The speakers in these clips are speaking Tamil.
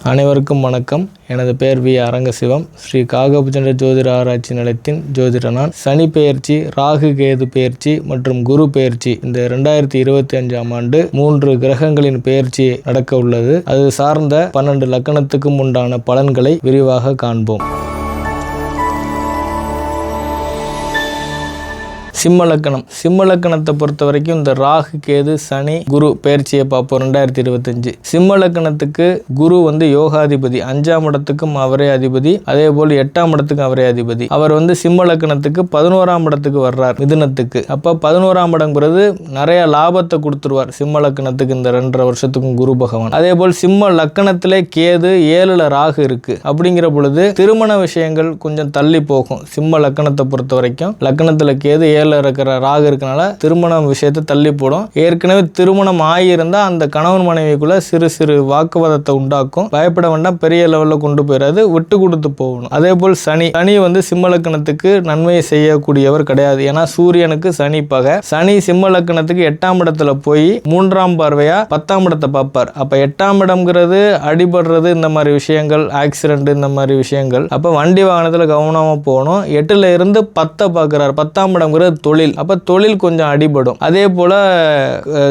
அனைவருக்கும் வணக்கம். எனது பெயர் வி அரங்கசிவம். ஸ்ரீ காகபுஜண்ட ஜோதிட ஆராய்ச்சி நிலையத்தின் ஜோதிட நான். சனி பெயர்ச்சி, ராகு கேது பெயர்ச்சி மற்றும் குரு பெயர்ச்சி இந்த 2025ஆம் ஆண்டு 3 கிரகங்களின் பெயர்ச்சி நடக்க உள்ளது. அது சார்ந்த 12 லக்கணத்துக்கும் உண்டான பலன்களை விரிவாக காண்போம். சிம்ம லக்கணம். சிம்ம லக்கணத்தை பொறுத்த வரைக்கும் இந்த ராகு கேது சனி குரு பெயர்ச்சியை பார்ப்போம். 2025 சிம்ம லக்கணத்துக்கு குரு யோகாதிபதி, 5ஆம் இடத்துக்கும் அவரே அதிபதி, அதே போல் 8ஆம் இடத்துக்கும் அவரே அதிபதி. அவர் சிம்ம லக்கணத்துக்கு 11ஆம் இடத்துக்கு வர்றார், மிதுனத்துக்கு. அப்ப 11ஆம் இடம்ங்கிறது நிறைய லாபத்தை கொடுத்துருவார் சிம்ம லக்கணத்துக்கு இந்த 2.5 வருஷத்துக்கும் குரு பகவான். அதே போல் சிம்ம லக்கணத்திலே கேது 7ல் ராகு இருக்கு. அப்படிங்கிற பொழுது திருமண விஷயங்கள் கொஞ்சம் தள்ளி போகும். சிம்ம லக்கணத்தை பொறுத்த வரைக்கும் லக்கணத்துல கேது இருக்கிற ராகு இருக்கனால திருமணம் விஷயத்தை தள்ளி போடும். ஏற்கனவே திருமணம் ஆகியிருந்தா அந்த கணவன் மனைவிக்குள்ள சிறு சிறு வாக்குவாதத்தை உண்டாக்கும். பயப்பட வேண்டாம், பெரிய லெவலில் கொண்டு போயிடாது, விட்டு கொடுத்து போகணும். அதே போல் சனி சிம்ம லக்கணத்துக்கு நன்மையை செய்யக்கூடியவர் கிடையாது. ஏன்னா சூரியனுக்கு சனி பகை. சனி சிம்ம லக்கணத்துக்கு 8ஆம் இடத்துல போய் 3ஆம் பார்வையா 10ஆம் இடத்தை பார்ப்பார். அப்ப 8ஆம் இடம்ங்கிறது அடிபடுறது, இந்த மாதிரி விஷயங்கள், ஆக்சிடென்ட், இந்த மாதிரி விஷயங்கள். அப்ப வண்டி வாகனத்துல கவனமா போகணும். 8ல இருந்து 10 பார்க்கிறார். 10ஆம் இடம்ங்கிறது தொழில். அப்ப தொழில் கொஞ்சம் அடிபடும். அதே போல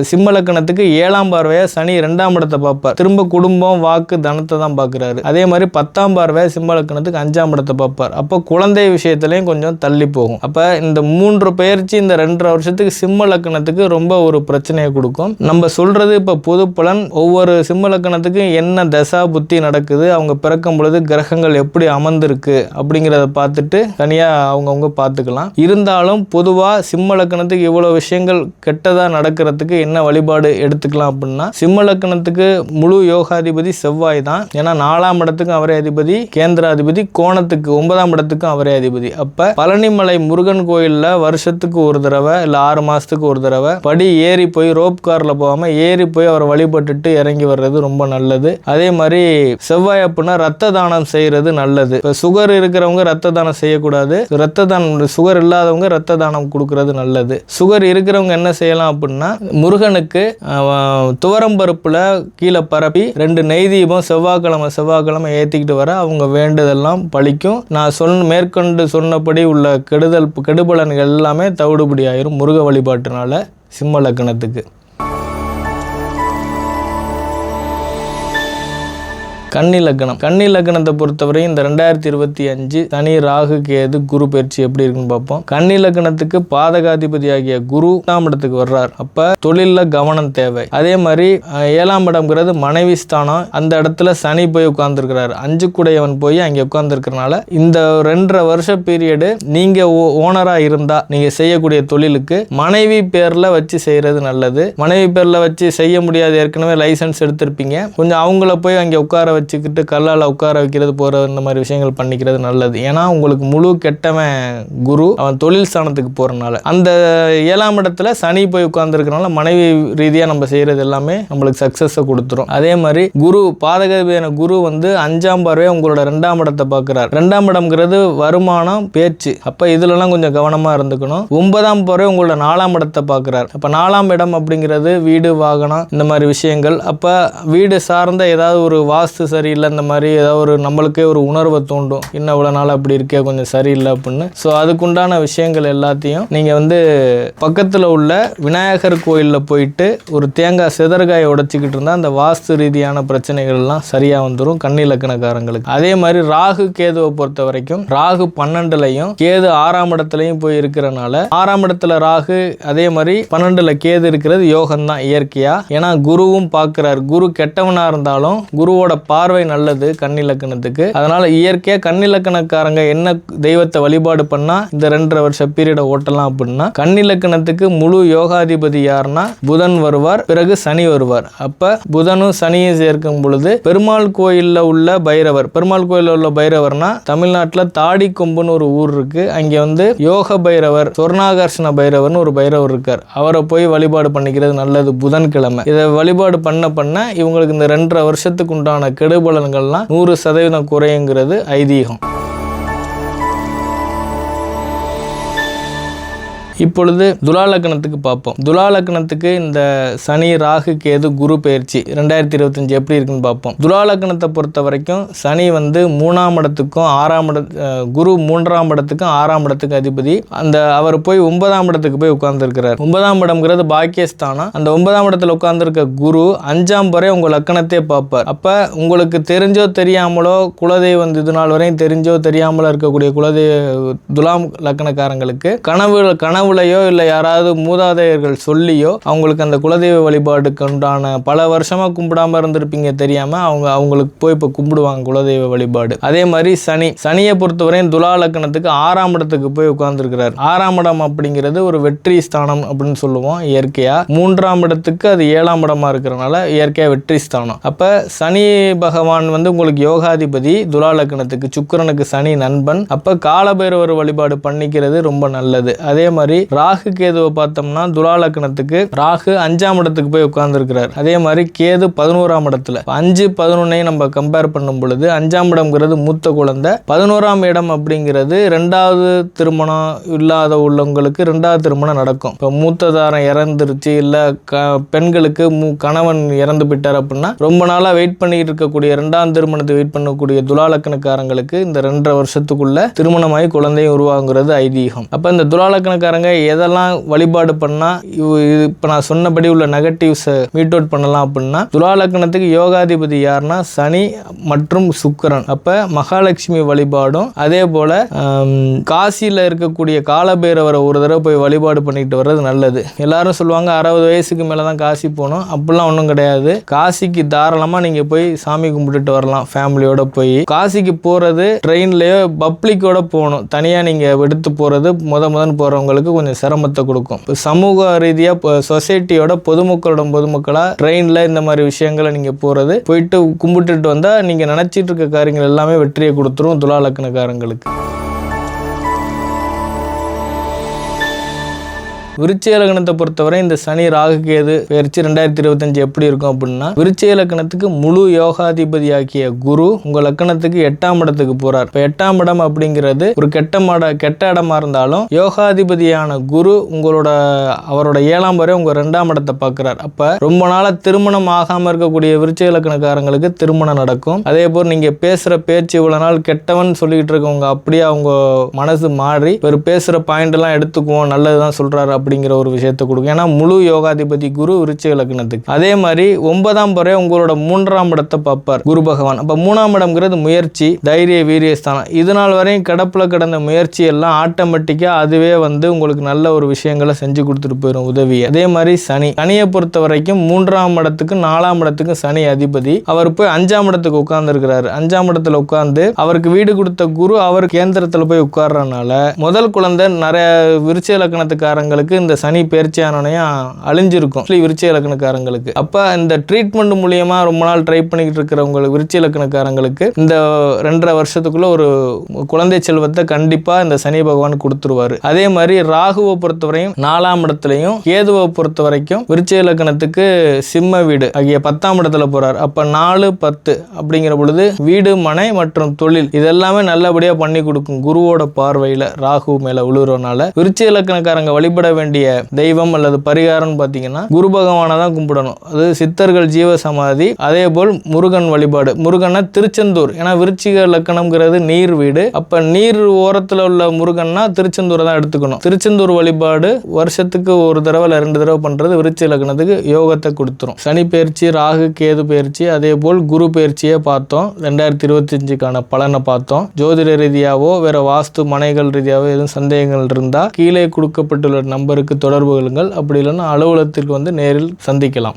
சிம்ம லக்கணத்துக்கு 7ஆம் பார்வையா சனி 2ஆம் இடத்தை பார்ப்பார். திரும்ப குடும்பம், வாக்கு, தனத்தை தான் பார்க்கிறாரு. அதே மாதிரி 10ஆம் பார்வையா சிம்ம லக்கணத்துக்கு 5ஆம் இடத்தை பார்ப்பார். அப்ப குழந்தை விஷயத்திலையும் கொஞ்சம் தள்ளி போகும். அப்ப இந்த 3 பெயர்ச்சி இந்த 2.5 வருஷத்துக்கு சிம்ம லக்கணத்துக்கு ரொம்ப ஒரு பிரச்சனையை கொடுக்கும். நம்ம சொல்றது இப்ப பொது பலன். ஒவ்வொரு சிம்ம லக்கணத்துக்கு என்ன தசா புத்தி நடக்குது, அவங்க பிறக்கும் பொழுது கிரகங்கள் எப்படி அமர்ந்திருக்கு அப்படிங்கிறத பார்த்துட்டு தனியா அவங்கவுங்க பார்த்துக்கலாம். இருந்தாலும் பொதுவா சிம்ம லக்கணத்துக்கு இவ்வளவு விஷயங்கள் கெட்டதா நடக்கிறதுக்கு என்ன வழிபாடு எடுத்துக்கலாம் அப்படின்னா, சிம்ம லக்கணத்துக்கு முழு யோகாதிபதி செவ்வாய் தான். ஏன்னா 4ஆம் இடத்துக்கும் அவரே அதிபதி, கேந்திராதிபதி, கோணத்துக்கு 9ஆம் இடத்துக்கும் அவரே அதிபதி. அப்ப பழனிமலை முருகன் கோயில்ல வருஷத்துக்கு ஒரு தடவை இல்ல 6 மாசத்துக்கு ஒரு தடவை படி ஏறி போய் ரோப் கார்ல போகாம ஏறி போய் அவரை வழிபட்டுட்டு இறங்கி வர்றது ரொம்ப நல்லது. அதே மாதிரி செவ்வாய் அப்படின்னா ரத்த தானம் செய்யறது நல்லது. சுகர் இருக்கிறவங்க ரத்த தானம் செய்யக்கூடாது. ரத்த தானம் சுகர் இல்லாதவங்க ரத்த தானம் கொடுக்கிறது நல்லது. சுகர் இருக்கிறவங்க என்ன செய்யலாம் அப்படின்னா, முருகனுக்கு துவரம்பருப்புல கீழே பரப்பி 2 நெய் தீபம் செவ்வாய்க்கிழமை ஏத்திக்கிட்டு வர அவங்க வேண்டுதெல்லாம் பழிக்கும். நான் மேற்கொண்டு சொன்னபடி உள்ள கெடுபலன்கள் எல்லாமே தவிடுபடி ஆயிரும் முருக வழிபாட்டினால சிம்ம லக்கணத்துக்கு. கன்னி லக்கணம். கன்னி லக்கணத்தை பொறுத்தவரை இந்த 2025 சனி ராகு கேது குரு பயிற்சி எப்படி இருக்குன்னு பார்ப்போம். கன்னி லக்கணத்துக்கு பாதகாதிபதி ஆகிய குரு 8ஆம் இடத்துக்கு வர்றார். அப்ப தொழில கவனம் தேவை. அதே மாதிரி 7ஆம் இடம்ங்கிறது மனைவி ஸ்தானம். அந்த இடத்துல சனி போய் உட்கார்ந்துருக்கிறார். 5 கூடையவன் போய் அங்கே உட்கார்ந்துருக்கிறனால இந்த 2.5 வருஷ பீரியடு நீங்க ஓனரா இருந்தா நீங்க செய்யக்கூடிய தொழிலுக்கு மனைவி பேர்ல வச்சு செய்யறது நல்லது. மனைவி பேர்ல வச்சு செய்ய முடியாது, ஏற்கனவே லைசன்ஸ் எடுத்திருப்பீங்க, கொஞ்சம் அவங்கள போய் அங்கே உட்கார வச்சுக்கிட்டு கல்லால உட்கார வைக்கிறது போற இந்த மாதிரி விஷயங்கள் பண்ணிக்கிறது நல்லது. ஏன்னா உங்களுக்கு முழு கெட்டவன் குரு, அவன் தொழில் ஸ்தானத்துக்கு போறனால. அந்த 7ஆம் இடத்துல சனி போய் உட்கார்ந்துருக்கனால மனைவி ரீதியா நம்ம செய்யறது எல்லாமே நம்மளுக்கு சக்சஸ் கொடுத்துரும். அதே மாதிரி குரு பாதகாதிபதியான குரு 5ஆம் பார்வையா உங்களோட 2ஆம் இடத்தை பார்க்கிறார். 2ஆம் இடம்ங்கிறது வருமானம், பேச்சு. அப்ப இதுலலாம் கொஞ்சம் கவனமா இருந்துக்கணும். 9ஆம் பார்வை உங்களோட 4ஆம் இடத்தை பார்க்கிறார். அப்ப 4ஆம் இடம் அப்படிங்கிறது வீடு, வாகனம், இந்த மாதிரி விஷயங்கள். அப்ப வீடு சார்ந்த ஏதாவது ஒரு வாஸ்து சரியில்லை, இந்த மாதிரி ஏதாவது ஒரு நம்மளுக்கே ஒரு உணர்வை தோண்டும், இன்னும் இவ்வளவு நாள் அப்படி இருக்கே, கொஞ்சம் சரியில்லை அப்படின்னு. ஸோ அதுக்குண்டான விஷயங்கள் எல்லாத்தையும் நீங்க பக்கத்துல உள்ள விநாயகர் கோயில்ல போயிட்டு ஒரு தேங்காய் சிதறுகாயை உடைச்சிக்கிட்டு இருந்தா அந்த வாஸ்து ரீதியான பிரச்சனைகள் எல்லாம் சரியா வந்துடும் கன்னி லக்கணக்காரங்களுக்கு. அதே மாதிரி ராகு கேதுவை பொறுத்த வரைக்கும் ராகு 12லையும் கேது 6ஆம் இடத்துலையும் போய் இருக்கிறனால 6ஆம் இடத்துல ராகு, அதே மாதிரி 12ல கேது இருக்கிறது யோகம் தான் இயற்கையா. ஏன்னா குருவும் பார்க்கிறார். குரு கெட்டவனா இருந்தாலும் குருவோட பார்வை நல்லது கன்னி லக்கணத்துக்கு. அதனால இயற்கையா கன்னி லக்கணக்காரங்க என்ன தெய்வத்தை வழிபாடு பண்ணா இந்த 2.5 வருஷ பீரியட ஓட்டலாம் அப்படின்னா, கன்னி லக்கணத்துக்கு முழு யோகாதிபதி யாருன்னா புதன் வருவார், பிறகு சனி வருவார். அப்ப புதனும் சனியும் சேர்க்கும் பொழுது பெருமாள் கோயில்ல உள்ள பைரவர், பெருமாள் கோயில்ல உள்ள பைரவர்னா தமிழ்நாட்டுல தாடி கொம்புன்னு ஒரு ஊர் இருக்கு. அங்க யோக பைரவர், சொர்ணாகர்ஷண பைரவர்னு ஒரு பைரவர் இருக்கார். அவரை போய் வழிபாடு பண்ணிக்கிறது நல்லது புதன்கிழமை. இதை வழிபாடு பண்ண இவங்களுக்கு இந்த 2.5 வருஷத்துக்கு உண்டான கெடுபலன்கள்லாம் 100% குறையுங்கிறது ஐதீகம். இப்பொழுது துலா லக்னத்துக்கு பார்ப்போம். துலா லக்னத்துக்கு இந்த சனி ராகு கேது குரு பயிற்சி 2025 எப்படி இருக்குன்னு பார்ப்போம். துலா லக்னத்தை பொறுத்த வரைக்கும் சனி வந்து 3ஆம் இடத்துக்கும் 6ஆம் குரு 3ஆம் இடத்துக்கும் 6ஆம் இடத்துக்கு அதிபதி. அவர் போய் 9ஆம் இடத்துக்கு போய் உட்கார்ந்துருக்கிறார். 9ஆம் இடம்ங்கிறது பாக்கியஸ்தானம். அந்த 9ஆம் இடத்துல உட்கார்ந்துருக்க குரு 5ஆம் வரை உங்க லக்கணத்தை பார்ப்பார். அப்ப உங்களுக்கு தெரிஞ்சோ தெரியாமலோ குலதெய்வம் இது நாள் வரையும் தெரிஞ்சோ தெரியாமலோ இருக்கக்கூடிய துலாம் லக்கணக்காரங்களுக்கு கனவுலையோ இல்ல யாராவது மூதாதையர்கள் சொல்லியோ அவங்களுக்கு அந்த குலதெய்வ வழிபாடுக்கு உண்டான பல வருஷமா கும்பிடாம இருந்திருப்பீங்க தெரியாம அவங்களுக்கு போய் இப்ப கும்பிடுவாங்க குலதெய்வ வழிபாடு. அதே மாதிரி சனியை பொறுத்தவரையும் துலா லக்கணத்துக்கு 6ஆம் இடத்துக்கு போய் உட்கார்ந்துருக்கிறார். 6ஆம் இடம் அப்படிங்கிறது ஒரு வெற்றி ஸ்தானம் அப்படின்னு சொல்லுவோம் இயற்கையா. 3ஆம் இடத்துக்கு அது 7ஆம் இடமா இருக்கிறனால இயற்கையா வெற்றி ஸ்தானம். அப்ப சனி பகவான் வந்து உங்களுக்கு யோகாதிபதி. துலா லக்னத்துக்கு சுக்கிரனுக்கு சனி நண்பன். அப்ப காலபைரவர் வழிபாடு பண்ணிக்கிறது ரொம்ப நல்லது. அதே மாதிரி ராகு கேதுவை பார்த்தோம்னா துலா லக்னத்துக்கு ராகு 5ஆம் இடத்துக்கு போய் உட்கார்ந்து இருக்கிறார். அதே மாதிரி கேது 11ஆம் இடத்துல. 5, 11 நம்ம கம்பேர் பண்ணும் பொழுது 5ஆம் இடம்ங்கிறது மூத்த குழந்தை. 11ஆம் இடம் அப்படிங்கிறது 2வது திருமணம் இல்லாத உள்ளவங்களுக்கு 2வது திருமணம் நடக்கும். இப்போ மூத்ததாரம் இறந்துருச்சு இல்ல பெண்களுக்கு கணவன் இறந்து போயிட்டார் அப்படின்னா ரொம்ப நாளா வெயிட் பண்ணிட்டு இருக்கக்கூடிய 2ஆம் திருமணத்தை வெயிட் பண்ணக்கூடிய துலா லக்னக்காரங்களுக்கு இந்த 2.5 வருஷத்துக்குள்ள திருமணமாகி குழந்தையும் உருவாங்குறது ஐதீகம். அப்ப இந்த துலா லக்னக்காரங்க எதெல்லாம் வழிபாடு பண்ணா இப்ப நான் சொன்னபடி உள்ள நெகட்டிவ்ஸ் மீட் அவுட் பண்ணலாம் அப்படின்னா துலா லக்னத்துக்கு யோகாதிபதி யாருன்னா சனி மற்றும் சுக்கிரன். அப்ப மகாலட்சுமி வழிபாடும் அதே போல காசியில இருக்கக்கூடிய காலபைரவரை ஒரு தடவை போய் வழிபாடு பண்ணிட்டு வர்றது நல்லது. எல்லாரும் சொல்லுவாங்க 60 வயசுக்கு மேலதான் காசி போகணும். அப்படிலாம் ஒன்றும் கிடையாது. காசிக்கு தாராளமா நீங்க போய் சாமி கும்பிட்டுட்டு வரலாம். ஃபேமிலியோட போய் காசிக்கு போறது ட்ரெயின்லயோ பப்ளிக்கோட போகணும். தனியா நீங்க எடுத்து போறது முதன் போறவங்களுக்கு கொஞ்சம் சிரமத்தை கொடுக்கும். சமூக ரீதியா சொசைட்டியோட பொதுமக்களா ட்ரெயின்ல இந்த மாதிரி விஷயங்களை நீங்க போயிட்டு கும்பிட்டுட்டு வந்தா நீங்க நினைச்சிட்டு இருக்க காரியங்கள் எல்லாமே வெற்றியை கொடுத்துரும் துலா லக்னக்காரங்களுக்கு. விருச்சிக லக்னத்தை பொறுத்தவரை இந்த சனி ராகு கேது பயிற்சி 2025 எப்படி இருக்கும் அப்படின்னா விருச்சிக லக்னத்துக்கு முழு யோகாதிபதி ஆக்கிய குரு உங்க லக்னத்துக்கு 8ஆம் இடத்துக்கு போறார். இப்ப 8ஆம் இடம் அப்படிங்கிறது ஒரு கெட்ட இடமா இருந்தாலும் யோகாதிபதியான குரு அவரோட 7ஆம் வரை உங்க 2ஆம் இடத்தை பார்க்கிறார். அப்ப ரொம்ப நாளா திருமணம் ஆகாம இருக்கக்கூடிய விருச்சிக லக்னக்காரங்களுக்கு திருமணம் நடக்கும். அதே போல் நீங்க பேசுற பேச்சு இவ்வளவு நாள் கெட்டவன் சொல்லிட்டு இருக்கவங்க அப்படியே அவங்க மனசு மாறி ஒரு பேசுற பாயிண்ட் எல்லாம் எடுத்துக்குவோம் நல்லதுதான் சொல்றாரு அப்படிங்கிற ஒரு விஷயத்தை கொடுக்கும். ஏன்னா முழு யோகாதிபதி குரு விருச்சிக லக்னத்துக்கு. அதே மாதிரி 9ஆம் வரை உங்களோட 3ஆம் இடத்தை பார்ப்பார் குரு பகவான். அப்ப 3ஆம் இடம்ங்கிறது முயற்சி தைரிய வீரிய ஸ்தானம். இது நாள் வரையும் கிடப்புல கிடந்த முயற்சி எல்லாம் ஆட்டோமேட்டிக்கா அதுவே வந்து உங்களுக்கு நல்ல ஒரு விஷயங்களை செஞ்சு கொடுத்துட்டு போயிடும் உதவி. அதே மாதிரி சனியை பொறுத்த வரைக்கும் 3ஆம் இடத்துக்கு 4ஆம் இடத்துக்கு சனி அதிபதி. அவர் போய் 5ஆம் இடத்துக்கு உட்கார்ந்து இருக்கிறாரு. 5ஆம் இடத்துல உட்கார்ந்து அவருக்கு வீடு கொடுத்த குரு அவர் கேந்திரத்துல போய் உட்கார்றதுனால முதல் குழந்தை நிறைய விருச்சிக லக்னத்துக்காரங்களுக்கு இந்த சனி பயிற்சியானோனையும் அழிஞ்சிருக்கும் விருச்சிக லக்னக்காரங்களுக்கு. அப்ப இந்த ட்ரீட்மெண்ட் மூலியமா ரொம்ப நாள் ட்ரை பண்ணிட்டு இருக்கிறவங்களுக்கு விருச்சிக லக்னக்காரங்களுக்கு இந்த 2.5 வருஷத்துக்குள்ள ஒரு குழந்தை செல்வத்தை கண்டிப்பா இந்த சனி பகவான் கொடுத்துருவாரு. அதே மாதிரி ராகுவை பொறுத்தவரையும் 4ஆம் இடத்துலையும் கேதுவை பொறுத்த வரைக்கும் விருச்சிக லக்னத்துக்கு சிம்ம வீடு ஆகிய 10ஆம் இடத்துல போறார். அப்ப 4, 10 அப்படிங்கிற பொழுது வீடு மனை மற்றும் தொழில் இதெல்லாமே நல்லபடியா பண்ணி கொடுக்கும் குருவோட பார்வையில ராகு மேல விழுறதுனால விருச்சிக லக்னக்காரங்க வழிபட வேண்டிய தெய்வம் அல்லது பரிகாரம் பாத்தீங்கன்னா குரு பகவானை தான் கும்பிடணும். அது சித்தர்கள் ஜீவ சமாதி. அதே போல் முருகன் வழிபாடு. முருகன்னா திருச்செந்தூர். ஏன்னா விருச்சிக லக்னம்ங்கிறது நீர் வீடு. அப்ப நீர் ஓரத்துல உள்ள முருகன்னா திருச்செந்தூரை தான் எடுத்துக்கணும். திருச்செந்தூர் வழிபாடு வருஷத்துக்கு ஒரு தடவை 2 தடவை பண்றது விருச்சிக லக்னத்துக்கு யோகத்தை கொடுத்துரும். சனி பயிற்சி ராகு கேது பயிற்சி அதே போல் குரு பயிற்சியை பார்த்தோம். 2025க்கான பலனை பார்த்தோம். ஜோதிட ரீதியாவோ வேற வாஸ்து மனைகள் ரீதியாவோ எதுவும் சந்தேகங்கள் இருந்தா கீழே கொடுக்கப்பட்டுள்ள நம்பருக்கு தொடர்பு கொள்ளுங்கள். அப்படி இல்லைன்னா அலுவலகத்திற்கு வந்து நேரில் சந்திக்கலாம்.